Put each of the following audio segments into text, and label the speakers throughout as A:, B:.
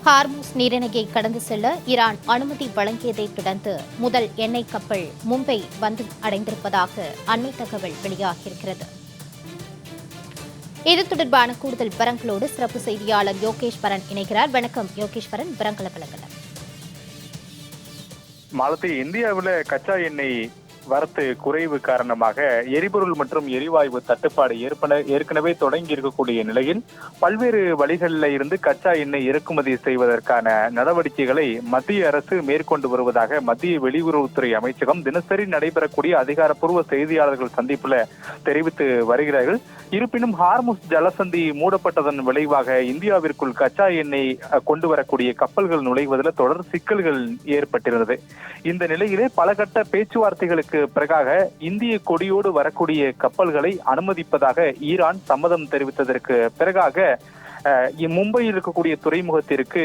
A: Hormuz நீரிணையை கடந்து செல்ல Iran அனுமதி வழங்கியதை தொடர்ந்து முதல் எண்ணெய் கப்பல் மும்பை வந்து அடைந்திருப்பதாக அண்மை தகவல் வெளியாகியிருக்கிறது. இது தொடர்பான கூடுதல் விவரங்களோடு சிறப்பு செய்தியாளர் யோகேஸ்வரன் இணைகிறார். வணக்கம் யோகேஸ்வரன், விவரங்களை வழங்கலாம்.
B: மாலத்தி, இந்தியாவில் கச்சா எண்ணெய் வரத்து குறைவு காரணமாக எரிபொருள் மற்றும் எரிவாயு தட்டுப்பாடு ஏற்கனவே தொடங்கி இருக்கக்கூடிய நிலையில் பல்வேறு வழிகளில் இருந்து கச்சா எண்ணெய் இறக்குமதி செய்வதற்கான நடவடிக்கைகளை மத்திய அரசு மேற்கொண்டு வருவதாக மத்திய வெளியுறவுத்துறை அமைச்சகம் தினசரி நடைபெறக்கூடிய அதிகாரப்பூர்வ செய்தியாளர்கள் சந்திப்புல தெரிவித்து வருகிறார்கள். இருப்பினும் ஹார்முஸ் ஜலசந்தி மூடப்பட்டதன் விளைவாக இந்தியாவிற்குள் கச்சா எண்ணெய் கொண்டு வரக்கூடிய கப்பல்கள் நுழைவதில் தொடர் சிக்கல்கள் ஏற்பட்டிருந்தது. இந்த நிலையிலே பல கட்ட பேச்சுவார்த்தைகளுக்கு பிறகாக இந்திய கொடியோடு வரக்கூடிய கப்பல்களை அனுமதிப்பதாக ஈரான் சம்மதம் தெரிவித்ததற்கு பிறகாக மும்பையில் இருக்கக்கூடிய துறைமுகத்திற்கு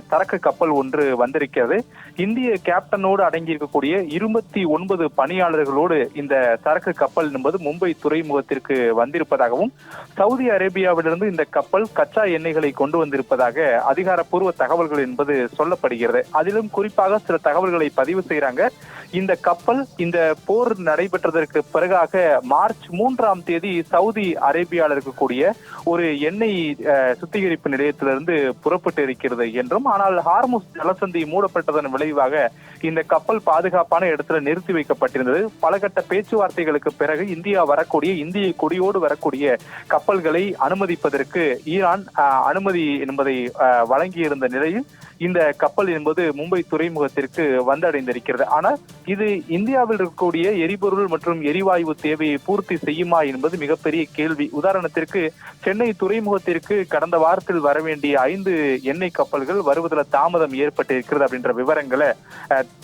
B: சரக்கு கப்பல் ஒன்று வந்திருக்கிறது. இந்திய கேப்டனோடு அடங்கி இருக்கக்கூடிய 29 பணியாளர்களோடு இந்த சரக்கு கப்பல் என்பது மும்பை துறைமுகத்திற்கு வந்திருப்பதாகவும் சவுதி அரேபியாவிலிருந்து இந்த கப்பல் கச்சா எண்ணெய்களை கொண்டு வந்திருப்பதாக அதிகாரப்பூர்வ தகவல்கள் என்பது சொல்லப்படுகிறது. அதிலும் குறிப்பாக சில தகவல்களை பதிவு செய்யறாங்க. இந்த கப்பல் இந்த போர் நடைபெற்றதற்கு பிறகாக மார்ச் 3ஆம் தேதி சவுதி அரேபியாவில் இருக்கக்கூடிய ஒரு எண்ணெய் சுத்திகரிப்பு நிலையத்திலிருந்து புறப்பட்டு இருக்கிறது என்றும், ஆனால் ஹார்முஸ் ஜலசந்தி மூடப்பட்டதன் விளைவாக இந்த கப்பல் பாதுகாப்பான இடத்துல நிறுத்தி வைக்கப்பட்டிருந்தது. பல கட்ட பேச்சுவார்த்தைகளுக்கு பிறகு இந்தியா வரக்கூடிய இந்திய கொடியோடு வரக்கூடிய கப்பல்களை அனுமதிப்பதற்கு ஈரான் அனுமதி என்பதை வழங்கியிருந்த நிலையில் இந்த கப்பல் என்பது மும்பை துறைமுகத்திற்கு வந்தடைந்திருக்கிறது. ஆனால் இது இந்தியாவில் இருக்கக்கூடிய எரிபொருள் மற்றும் எரிவாயு தேவையை பூர்த்தி செய்யுமா என்பது மிகப்பெரிய கேள்வி. உதாரணத்திற்கு சென்னை துறைமுகத்திற்கு கடந்த வாரத்தில் வர வேண்டிய 5 எண்ணெய் கப்பல்கள் வருவதில் தாமதம் ஏற்பட்டிருக்கிறது அப்படின்ற விவரங்களை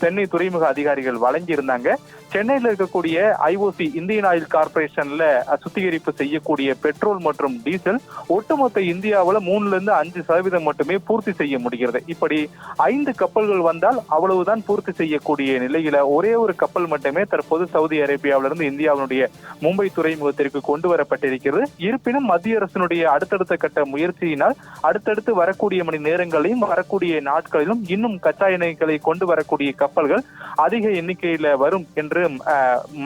B: சென்னை துறைமுக அதிகாரிகள் வழங்கியிருந்தாங்க. சென்னையில் இருக்கக்கூடிய IOC இந்தியன் ஆயில் கார்பரேஷன்ல சுத்திகரிப்பு செய்யக்கூடிய பெட்ரோல் மற்றும் டீசல் ஒட்டுமொத்த இந்தியாவில் 3-5% மட்டுமே பூர்த்தி செய்ய முடிகிறது. இப்படி 5 கப்பல்கள் வந்தால் அவ்வளவுதான் பூர்த்தி செய்யக்கூடிய நிலையில ஒரே ஒரு கப்பல் மட்டுமே தற்போது சவுதி அரேபியாவிலிருந்து இந்தியாவினுடைய மும்பை துறைமுகத்திற்கு கொண்டு வரப்பட்டிருக்கிறது. இருப்பினும் மத்திய அரசினுடைய அடுத்தடுத்த கட்ட முயற்சியினால் அடுத்தடுத்து வரக்கூடிய மணி நேரங்களையும் வரக்கூடிய நாட்களிலும் இன்னும் கச்சா எண்ணெய்களை கொண்டு வரக்கூடிய கப்பல்கள் அதிக எண்ணிக்கையில வரும் என்று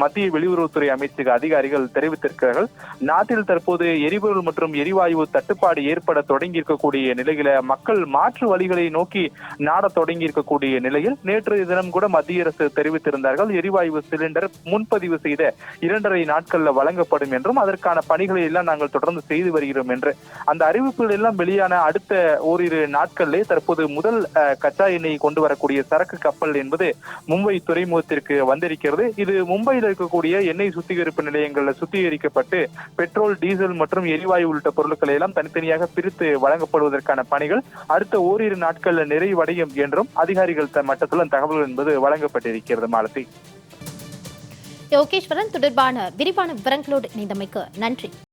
B: மத்திய வெளியுறவுத்துறை அமைச்சக அதிகாரிகள் தெரிவித்திருக்கிறார்கள். நாட்டில் தற்போது எரிபொருள் மற்றும் எரிவாயு தட்டுப்பாடு ஏற்பட தொடங்கி இருக்கக்கூடிய நிலையில மக்கள் மாற்று வழிகளை நோக்கி நாட தொடங்கி இருக்கக்கூடிய நிலையில் நேற்று தினம் கூட மத்திய அரசு தெரிவித்திருந்தார்கள், எரிவாயு சிலிண்டர் முன்பதிவு செய்த 2.5 நாட்கள்ல வழங்கப்படும் என்றும் அதற்கான பணிகளை எல்லாம் நாங்கள் தொடர்ந்து செய்து வருகிறோம் என்று. அந்த அறிவிப்புகள் எல்லாம் வெளியான அடுத்த ஓரிரு நாட்களிலே தற்போது முதல் கச்சா எண்ணெய் கொண்டு வரக்கூடிய சரக்கு கப்பல் என்பது மும்பை துறைமுகத்திற்கு வந்திருக்கிறது. இது மும்பையில் இருக்கக்கூடிய எண்ணெய் சுத்திகரிப்பு நிலையங்களில் சுத்திகரிக்கப்பட்டு பெட்ரோல், டீசல் மற்றும் எரிவாயு உள்ளிட்ட பொருட்களை எல்லாம் தனித்தனியாக பிரித்து வழங்கப்படுவதற்கான பணிகள் அடுத்த ஓரிரு நாட்களில் நிறைவடையும் என்றும் அதிகாரிகள் மட்டத்தில் தகவல்கள் என்பது வழங்கப்பட்டிருக்கிறது. மாலதி,
A: யோகேஸ்வரன் தொடர்பான விரிவான விவரங்களோடு இணைந்தமைக்கு நன்றி.